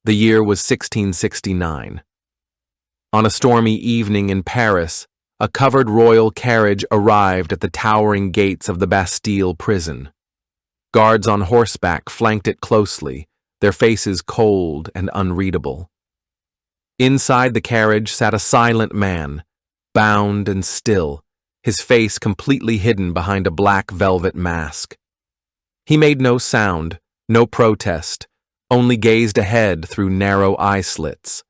The year was 1669. On a stormy evening in Paris, a covered royal carriage arrived at the towering gates of the Bastille prison. Guards on horseback flanked it closely, their faces cold and unreadable. Inside the carriage sat a silent man, bound and still, his face completely hidden behind a black velvet mask. He made no sound, no protest, only gazed ahead through narrow eye slits.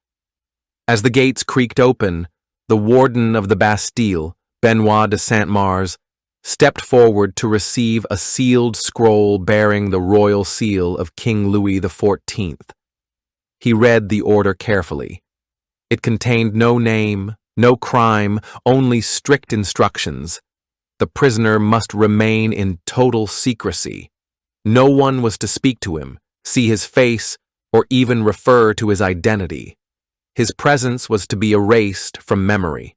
As the gates creaked open, the warden of the Bastille, Benoit de Saint-Mars, stepped forward to receive a sealed scroll bearing the royal seal of King Louis XIV. He read the order carefully. It contained no name, no crime, only strict instructions. The prisoner must remain in total secrecy. No one was to speak to him, see his face, or even refer to his identity. His presence was to be erased from memory.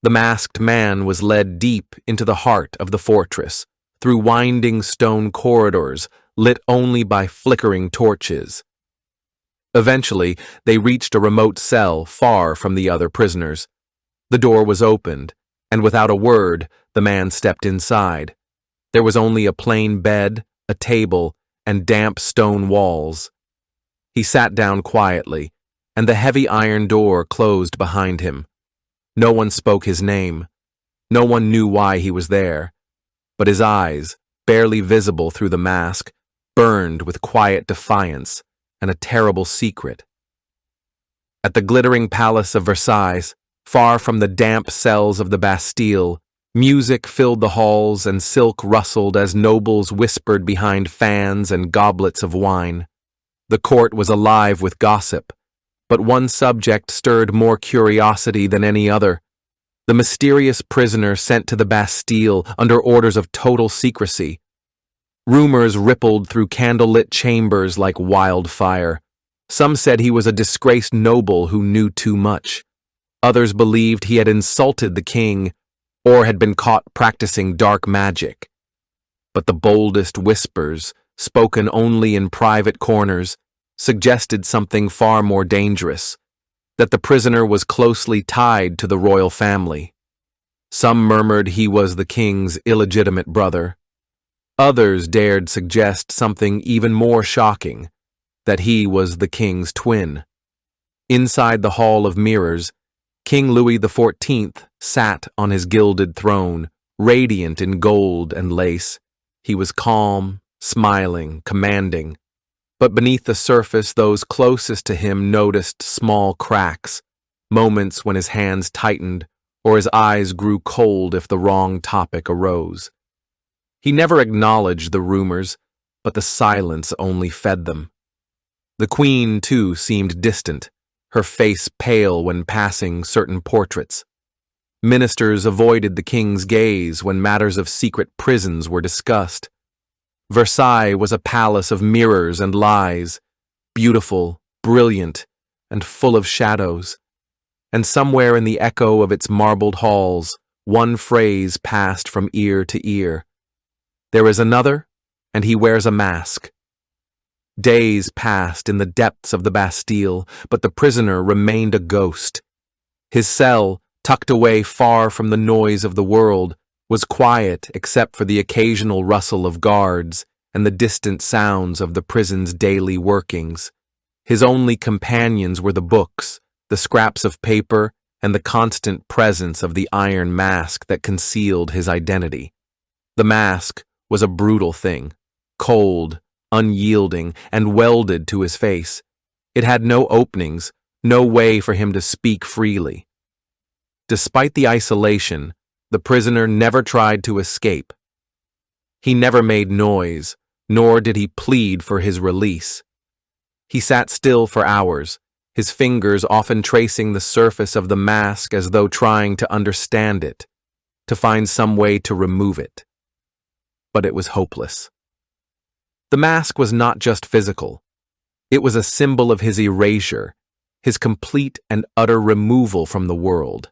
The masked man was led deep into the heart of the fortress, through winding stone corridors lit only by flickering torches. Eventually, they reached a remote cell far from the other prisoners. The door was opened, and without a word, the man stepped inside. There was only a plain bed, a table, and damp stone walls. He sat down quietly, and the heavy iron door closed behind him. No one spoke his name. No one knew why he was there. But his eyes, barely visible through the mask, burned with quiet defiance and a terrible secret. At the glittering palace of Versailles, far from the damp cells of the Bastille, music filled the halls and silk rustled as nobles whispered behind fans and goblets of wine. The court was alive with gossip, but one subject stirred more curiosity than any other: the mysterious prisoner sent to the Bastille under orders of total secrecy. Rumors rippled through candlelit chambers like wildfire. Some said he was a disgraced noble who knew too much. Others believed he had insulted the king or had been caught practicing dark magic. But the boldest whispers, spoken only in private corners, suggested something far more dangerous: that the prisoner was closely tied to the royal family. Some murmured he was the king's illegitimate brother. Others dared suggest something even more shocking: that he was the king's twin. Inside the Hall of Mirrors, King Louis XIV sat on his gilded throne, radiant in gold and lace. He was calm, smiling, commanding. But beneath the surface, those closest to him noticed small cracks, moments when his hands tightened or his eyes grew cold if the wrong topic arose. He never acknowledged the rumors, but the silence only fed them. The Queen, too, seemed distant, her face pale when passing certain portraits. Ministers avoided the king's gaze when matters of secret prisons were discussed. Versailles was a palace of mirrors and lies, beautiful, brilliant, and full of shadows. And somewhere in the echo of its marbled halls, one phrase passed from ear to ear: "There is another, and he wears a mask." Days passed in the depths of the Bastille, but the prisoner remained a ghost. His cell, tucked away far from the noise of the world, was quiet except for the occasional rustle of guards and the distant sounds of the prison's daily workings. His only companions were the books, the scraps of paper, and the constant presence of the iron mask that concealed his identity. The mask was a brutal thing, cold, unyielding, and welded to his face. It had no openings, no way for him to speak freely. Despite the isolation, the prisoner never tried to escape. He never made noise, nor did he plead for his release. He sat still for hours, his fingers often tracing the surface of the mask as though trying to understand it, to find some way to remove it. But it was hopeless. The mask was not just physical. It was a symbol of his erasure, his complete and utter removal from the world.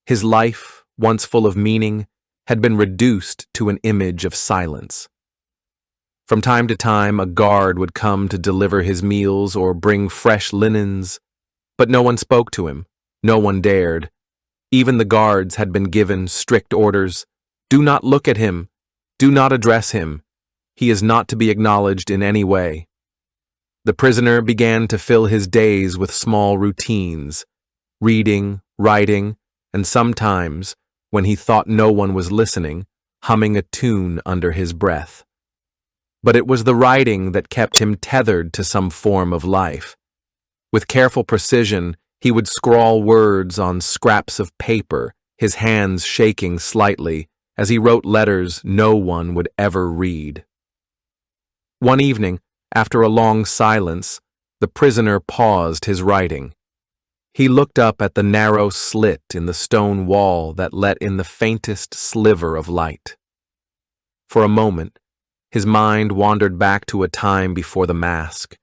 His life, once full of meaning, had been reduced to an image of silence. From time to time, a guard would come to deliver his meals or bring fresh linens, but no one spoke to him. No one dared. Even the guards had been given strict orders. Do not look at him. Do not address him. He is not to be acknowledged in any way. The prisoner began to fill his days with small routines, reading, writing, and sometimes, when he thought no one was listening, humming a tune under his breath. But it was the writing that kept him tethered to some form of life. With careful precision, he would scrawl words on scraps of paper, his hands shaking slightly, as he wrote letters no one would ever read. One evening, after a long silence, the prisoner paused his writing. He looked up at the narrow slit in the stone wall that let in the faintest sliver of light. For a moment, his mind wandered back to a time before the mask,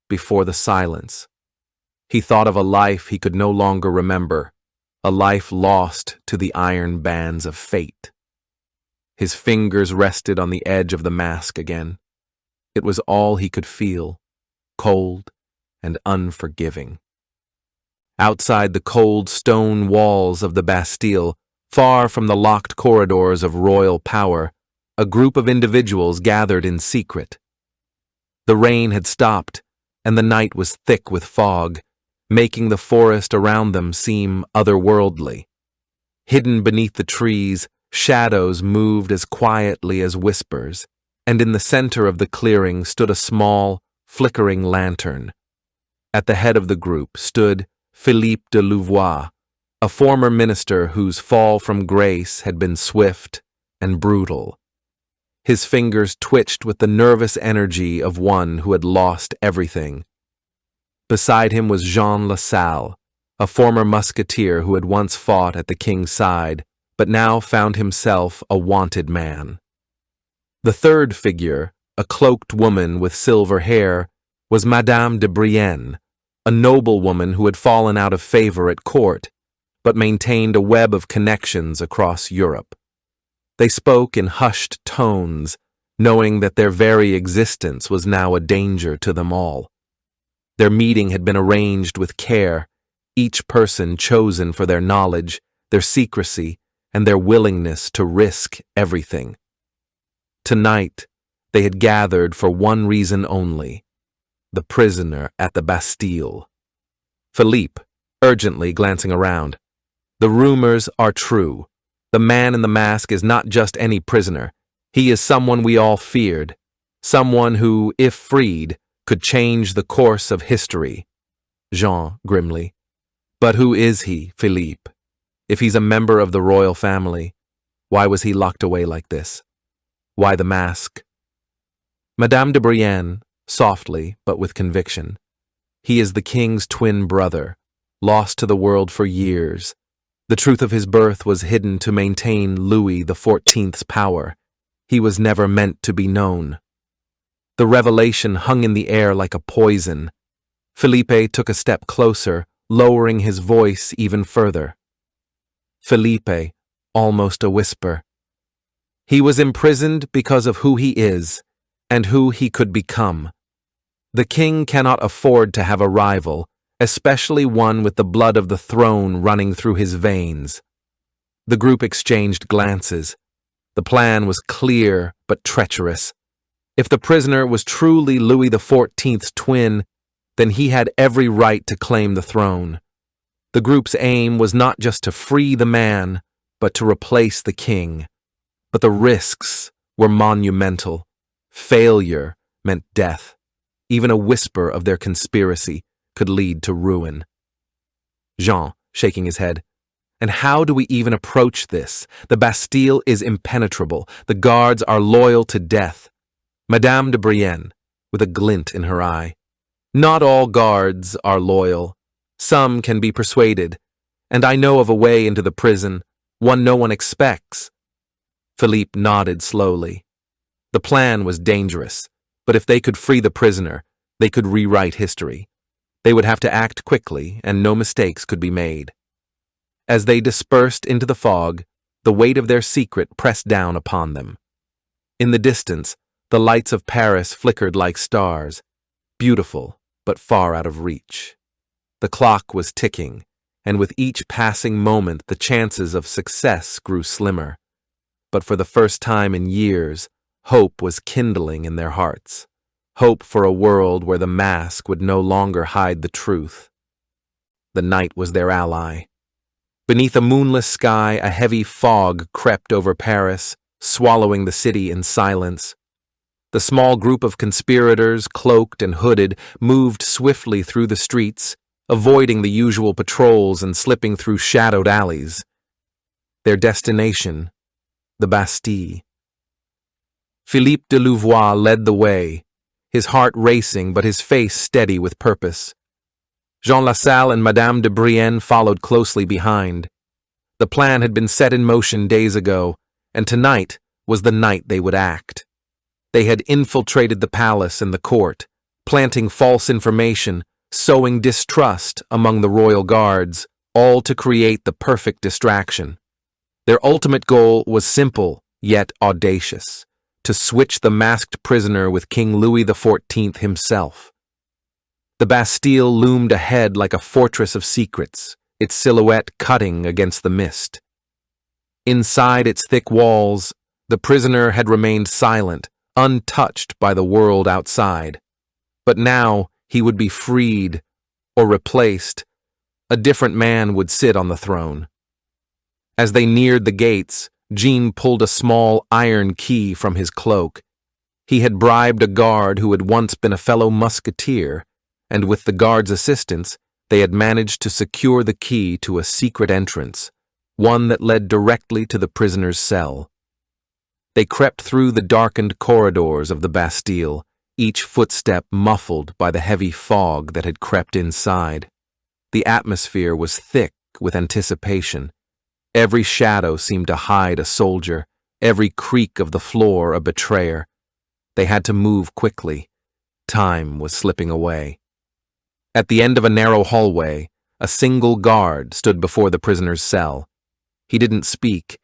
before the silence. He thought of a life he could no longer remember, a life lost to the iron bands of fate. His fingers rested on the edge of the mask again. It was all he could feel, cold and unforgiving. Outside the cold stone walls of the Bastille, far from the locked corridors of royal power, a group of individuals gathered in secret. The rain had stopped, and the night was thick with fog, making the forest around them seem otherworldly. Hidden beneath the trees, shadows moved as quietly as whispers, and in the center of the clearing stood a small, flickering lantern. At the head of the group stood Philippe de Louvois, a former minister whose fall from grace had been swift and brutal. His fingers twitched with the nervous energy of one who had lost everything. Beside him was Jean Lassalle, a former musketeer who had once fought at the king's side, but now found himself a wanted man. The third figure, a cloaked woman with silver hair, was Madame de Brienne, a noblewoman who had fallen out of favor at court, but maintained a web of connections across Europe. They spoke in hushed tones, knowing that their very existence was now a danger to them all. Their meeting had been arranged with care, each person chosen for their knowledge, their secrecy, and their willingness to risk everything. Tonight, they had gathered for one reason only: the prisoner at the Bastille. Philippe, urgently glancing around. The rumors are true. The man in the mask is not just any prisoner. He is someone we all feared. Someone who, if freed, could change the course of history. Jean, grimly. But who is he, Philippe? If he's a member of the royal family, why was he locked away like this? Why the mask? Madame de Brienne, softly but with conviction. He is the king's twin brother, lost to the world for years. The truth of his birth was hidden to maintain Louis XIV's power. He was never meant to be known. The revelation hung in the air like a poison. Felipe took a step closer, lowering his voice even further. Felipe, almost a whisper. He was imprisoned because of who he is, and who he could become. The king cannot afford to have a rival, especially one with the blood of the throne running through his veins. The group exchanged glances. The plan was clear but treacherous. If the prisoner was truly Louis XIV's twin, then he had every right to claim the throne. The group's aim was not just to free the man, but to replace the king. But the risks were monumental. Failure meant death. Even a whisper of their conspiracy could lead to ruin. Jean, shaking his head. And how do we even approach this? The Bastille is impenetrable. The guards are loyal to death. Madame de Brienne, with a glint in her eye. Not all guards are loyal. Some can be persuaded. And I know of a way into the prison, one no one expects. Philippe nodded slowly. The plan was dangerous, but if they could free the prisoner, they could rewrite history. They would have to act quickly, and no mistakes could be made. As they dispersed into the fog, the weight of their secret pressed down upon them. In the distance, The lights of Paris flickered like stars, beautiful but far out of reach. The clock was ticking, and with each passing moment the chances of success grew slimmer. But for the first time in years, hope was kindling in their hearts. Hope for a world where the mask would no longer hide the truth. The night was their ally. Beneath a moonless sky, a heavy fog crept over Paris, swallowing the city in silence. The small group of conspirators, cloaked and hooded, moved swiftly through the streets, avoiding the usual patrols and slipping through shadowed alleys. Their destination, the Bastille. Philippe de Louvois led the way, his heart racing but his face steady with purpose. Jean Lassalle and Madame de Brienne followed closely behind. The plan had been set in motion days ago, and tonight was the night they would act. They had infiltrated the palace and the court, planting false information, sowing distrust among the royal guards, all to create the perfect distraction. Their ultimate goal was simple, yet audacious: to switch the masked prisoner with King Louis XIV himself. The Bastille loomed ahead like a fortress of secrets, its silhouette cutting against the mist. Inside its thick walls, the prisoner had remained silent, untouched by the world outside. But now he would be freed, or replaced. A different man would sit on the throne. As they neared the gates, Jean pulled a small iron key from his cloak. He had bribed a guard who had once been a fellow musketeer, and with the guard's assistance, they had managed to secure the key to a secret entrance, one that led directly to the prisoner's cell. They crept through the darkened corridors of the Bastille, each footstep muffled by the heavy fog that had crept inside. The atmosphere was thick with anticipation. Every shadow seemed to hide a soldier, every creak of the floor a betrayer. They had to move quickly. Time was slipping away. At the end of a narrow hallway, a single guard stood before the prisoner's cell. He didn't speak,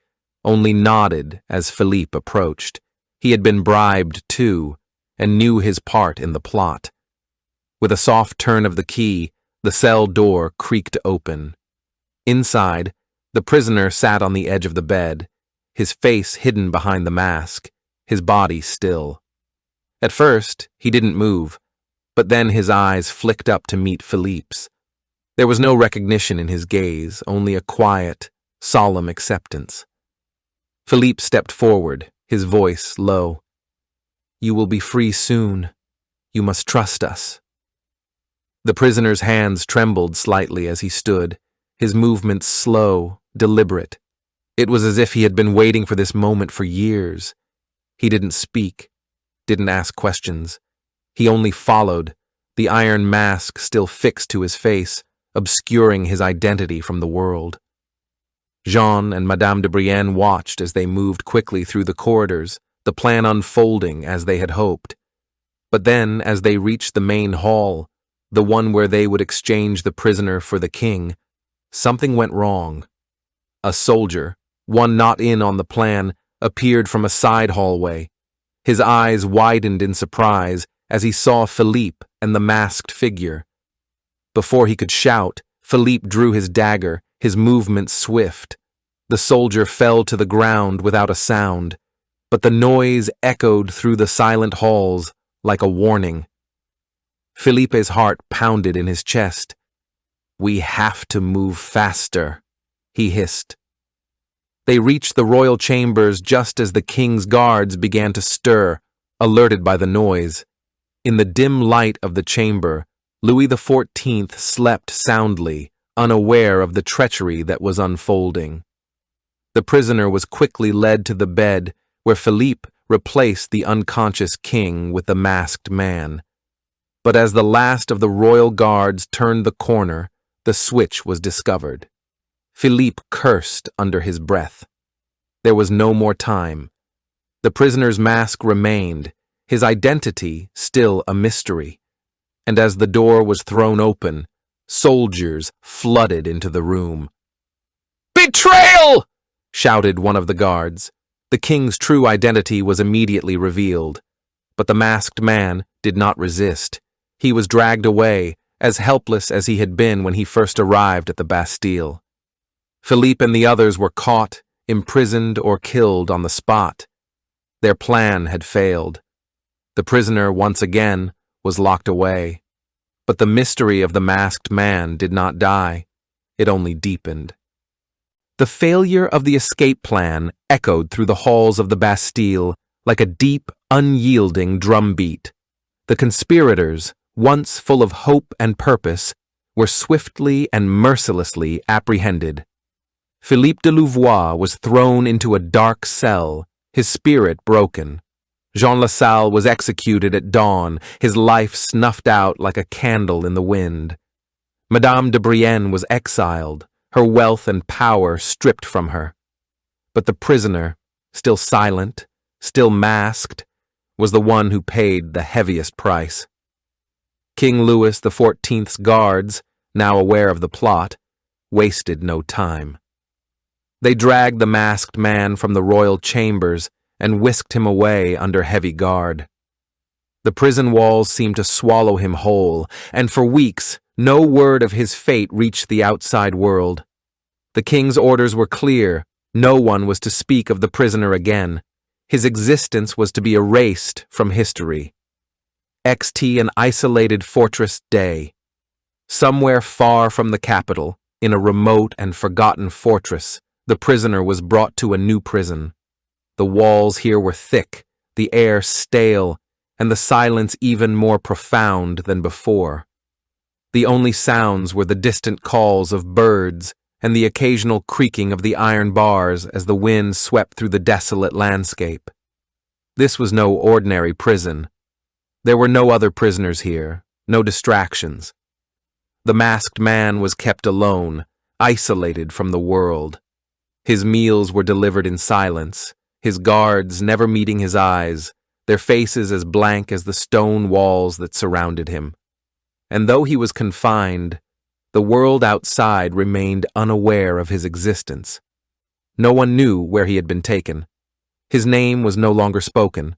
only nodded as Philippe approached. He had been bribed too, and knew his part in the plot. With a soft turn of the key, the cell door creaked open. Inside, the prisoner sat on the edge of the bed, his face hidden behind the mask, his body still. At first, he didn't move, but then his eyes flicked up to meet Philippe's. There was no recognition in his gaze, only a quiet, solemn acceptance. Philippe stepped forward, his voice low. "You will be free soon. You must trust us." The prisoner's hands trembled slightly as he stood, his movements slow, deliberate. It was as if he had been waiting for this moment for years. He didn't speak, didn't ask questions. He only followed, the iron mask still fixed to his face, obscuring his identity from the world. Jean and Madame de Brienne watched as they moved quickly through the corridors, the plan unfolding as they had hoped. But then, as they reached the main hall, the one where they would exchange the prisoner for the king, something went wrong. A soldier, one not in on the plan, appeared from a side hallway. His eyes widened in surprise as he saw Philippe and the masked figure. Before he could shout, Philippe drew his dagger, his movements swift. The soldier fell to the ground without a sound, but the noise echoed through the silent halls like a warning. Philippe's heart pounded in his chest. "We have to move faster," he hissed. They reached the royal chambers just as the king's guards began to stir, alerted by the noise. In the dim light of the chamber, Louis XIV slept soundly, unaware of the treachery that was unfolding. The prisoner was quickly led to the bed, where Philippe replaced the unconscious king with the masked man. But as the last of the royal guards turned the corner, the switch was discovered. Philippe cursed under his breath. There was no more time. The prisoner's mask remained, his identity still a mystery. And as the door was thrown open, soldiers flooded into the room. "Betrayal!" shouted one of the guards. The king's true identity was immediately revealed. But the masked man did not resist. He was dragged away, as helpless as he had been when he first arrived at the Bastille. Philippe and the others were caught, imprisoned, or killed on the spot. Their plan had failed. The prisoner, once again, was locked away. But the mystery of the masked man did not die. It only deepened. The failure of the escape plan echoed through the halls of the Bastille like a deep, unyielding drumbeat. The conspirators, once full of hope and purpose, were swiftly and mercilessly apprehended. Philippe de Louvois was thrown into a dark cell, his spirit broken. Jean Lassalle was executed at dawn, his life snuffed out like a candle in the wind. Madame de Brienne was exiled, her wealth and power stripped from her. But the prisoner, still silent, still masked, was the one who paid the heaviest price. King Louis XIV's guards, now aware of the plot, wasted no time. They dragged the masked man from the royal chambers and whisked him away under heavy guard. The prison walls seemed to swallow him whole, and for weeks no word of his fate reached the outside world. The king's orders were clear. No one was to speak of the prisoner again. His existence was to be erased from history. XT an isolated fortress day. Somewhere far from the capital, in a remote and forgotten fortress, the prisoner was brought to a new prison. The walls here were thick, the air stale, and the silence even more profound than before. The only sounds were the distant calls of birds and the occasional creaking of the iron bars as the wind swept through the desolate landscape. This was no ordinary prison. There were no other prisoners here, no distractions. The masked man was kept alone, isolated from the world. His meals were delivered in silence, his guards never meeting his eyes, their faces as blank as the stone walls that surrounded him. And though he was confined, the world outside remained unaware of his existence. No one knew where he had been taken. His name was no longer spoken.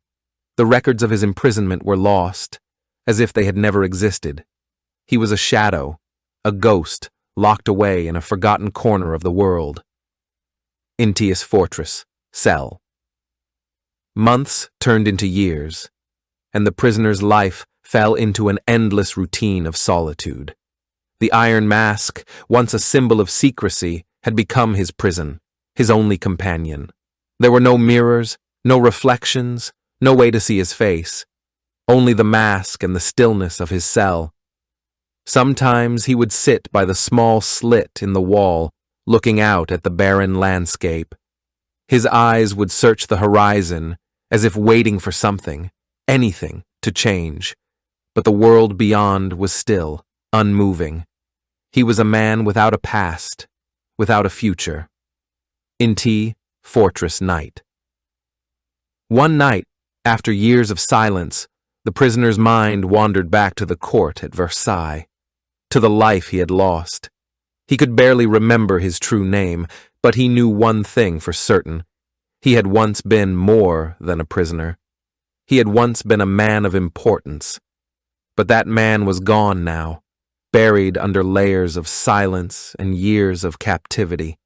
The records of his imprisonment were lost, as if they had never existed. He was a shadow, a ghost, locked away in a forgotten corner of the world. Intius Fortress, cell. Months turned into years, and the prisoner's life fell into an endless routine of solitude. The iron mask, once a symbol of secrecy, had become his prison, his only companion. There were no mirrors, no reflections, no way to see his face, only the mask and the stillness of his cell. Sometimes he would sit by the small slit in the wall, looking out at the barren landscape. His eyes would search the horizon, as if waiting for something, anything, to change. But the world beyond was still, unmoving. He was a man without a past, without a future. Inti Fortress Night. One night, after years of silence, the prisoner's mind wandered back to the court at Versailles, to the life he had lost. He could barely remember his true name, but he knew one thing for certain. He had once been more than a prisoner. He had once been a man of importance. But that man was gone now, buried under layers of silence and years of captivity.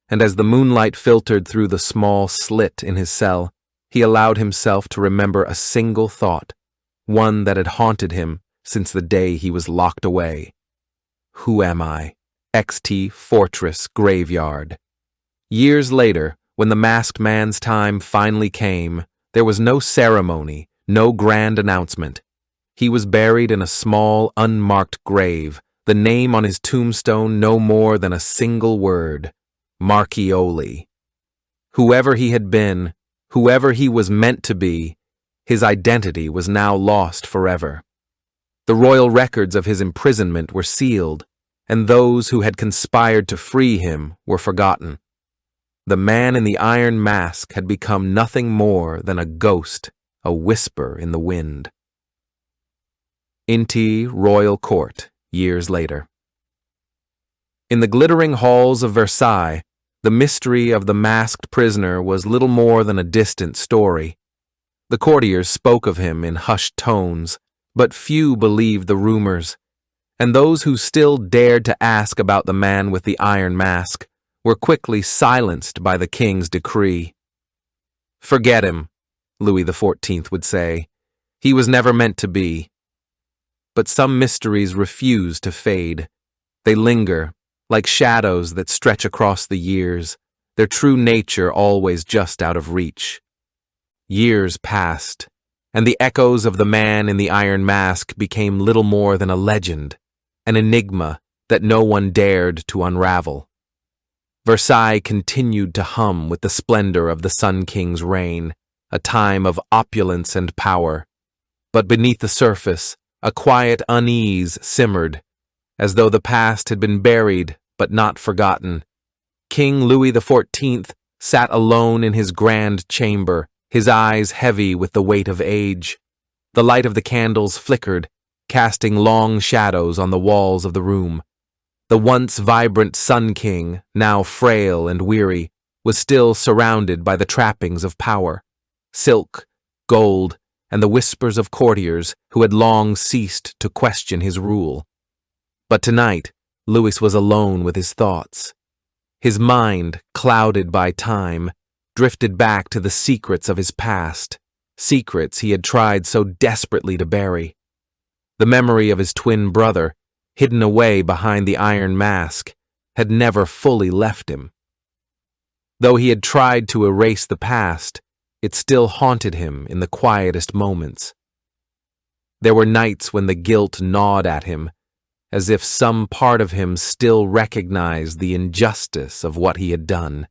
And as the moonlight filtered through the small slit in his cell, he allowed himself to remember a single thought, one that had haunted him since the day he was locked away. Who am I? XT Fortress Graveyard. Years later, when the masked man's time finally came, there was no ceremony, no grand announcement. He was buried in a small, unmarked grave, the name on his tombstone no more than a single word: Marchioli. Whoever he had been, whoever he was meant to be, his identity was now lost forever. The royal records of his imprisonment were sealed, and those who had conspired to free him were forgotten. The man in the iron mask had become nothing more than a ghost, a whisper in the wind. Inti Royal Court, years later. In the glittering halls of Versailles, the mystery of the masked prisoner was little more than a distant story. The courtiers spoke of him in hushed tones, but few believed the rumors, and those who still dared to ask about the man with the iron mask were quickly silenced by the king's decree. "Forget him," Louis XIV would say. "He was never meant to be." But some mysteries refuse to fade. They linger, like shadows that stretch across the years, their true nature always just out of reach. Years passed, and the echoes of the man in the iron mask became little more than a legend, an enigma that no one dared to unravel. Versailles continued to hum with the splendor of the Sun King's reign, a time of opulence and power. But beneath the surface, a quiet unease simmered, as though the past had been buried but not forgotten. King Louis XIV sat alone in his grand chamber, his eyes heavy with the weight of age. The light of the candles flickered, casting long shadows on the walls of the room. The once vibrant Sun King, now frail and weary, was still surrounded by the trappings of power: silk, gold, and the whispers of courtiers who had long ceased to question his rule. But tonight, Louis was alone with his thoughts. His mind, clouded by time, drifted back to the secrets of his past, secrets he had tried so desperately to bury. The memory of his twin brother, hidden away behind the iron mask, had never fully left him. Though he had tried to erase the past, it still haunted him in the quietest moments. There were nights when the guilt gnawed at him, as if some part of him still recognized the injustice of what he had done.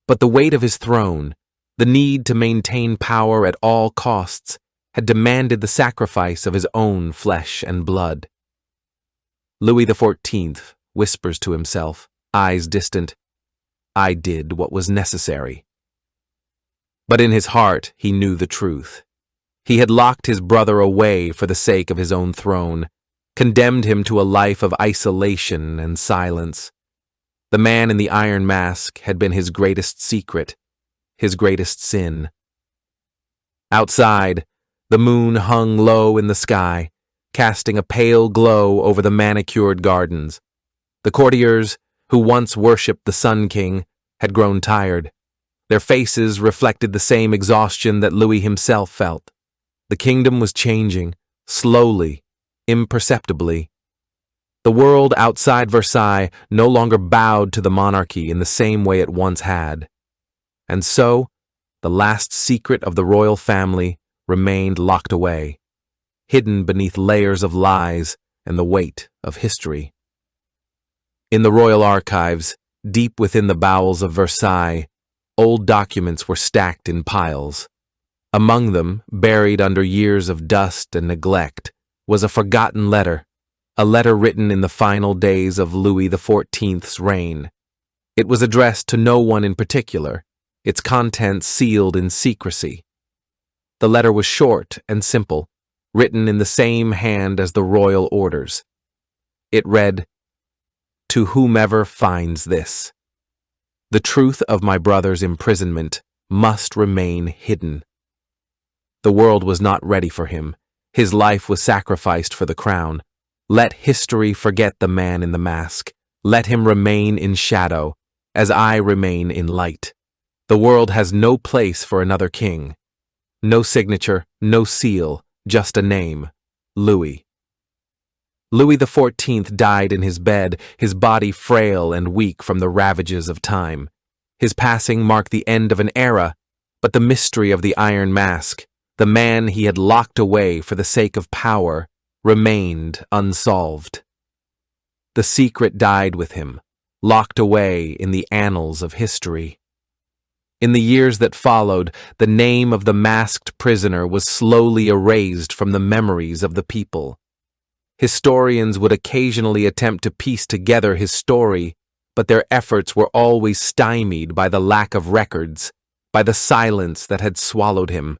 But the weight of his throne, the need to maintain power at all costs, had demanded the sacrifice of his own flesh and blood. Louis XIV whispers to himself, eyes distant, "I did what was necessary." But in his heart he knew the truth. He had locked his brother away for the sake of his own throne, condemned him to a life of isolation and silence. The man in the iron mask had been his greatest secret, his greatest sin. Outside, the moon hung low in the sky, casting a pale glow over the manicured gardens. The courtiers, who once worshipped the Sun King, had grown tired. Their faces reflected the same exhaustion that Louis himself felt. The kingdom was changing, slowly, imperceptibly. The world outside Versailles no longer bowed to the monarchy in the same way it once had. And so, the last secret of the royal family remained locked away, hidden beneath layers of lies and the weight of history. In the royal archives, deep within the bowels of Versailles, old documents were stacked in piles. Among them, buried under years of dust and neglect, was a forgotten letter, a letter written in the final days of Louis XIV's reign. It was addressed to no one in particular, its contents sealed in secrecy. The letter was short and simple, written in the same hand as the royal orders. It read, "To whomever finds this. The truth of my brother's imprisonment must remain hidden." The world was not ready for him. His life was sacrificed for the crown. Let history forget the man in the mask. Let him remain in shadow, as I remain in light. The world has no place for another king. No signature, no seal, just a name: Louis. Louis XIV died in his bed, his body frail and weak from the ravages of time. His passing marked the end of an era, but the mystery of the Iron Mask, the man he had locked away for the sake of power, remained unsolved. The secret died with him, locked away in the annals of history. In the years that followed, the name of the masked prisoner was slowly erased from the memories of the people. Historians would occasionally attempt to piece together his story, but their efforts were always stymied by the lack of records, by the silence that had swallowed him.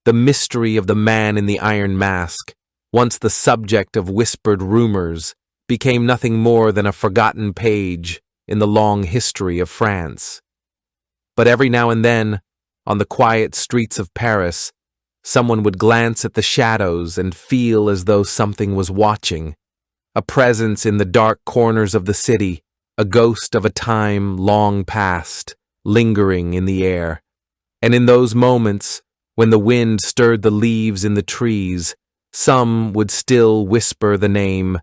The mystery of the man in the iron mask, once the subject of whispered rumors, became nothing more than a forgotten page in the long history of France. But every now and then, on the quiet streets of Paris, someone would glance at the shadows and feel as though something was watching, a presence in the dark corners of the city, a ghost of a time long past, lingering in the air. And in those moments, when the wind stirred the leaves in the trees, some would still whisper the name,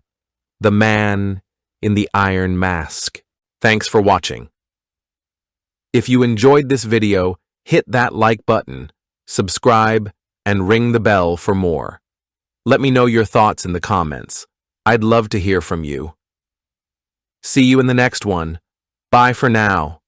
the man in the iron mask. Thanks for watching. If you enjoyed this video, hit that like button, subscribe, and ring the bell for more. Let me know your thoughts in the comments. I'd love to hear from you. See you in the next one. Bye for now.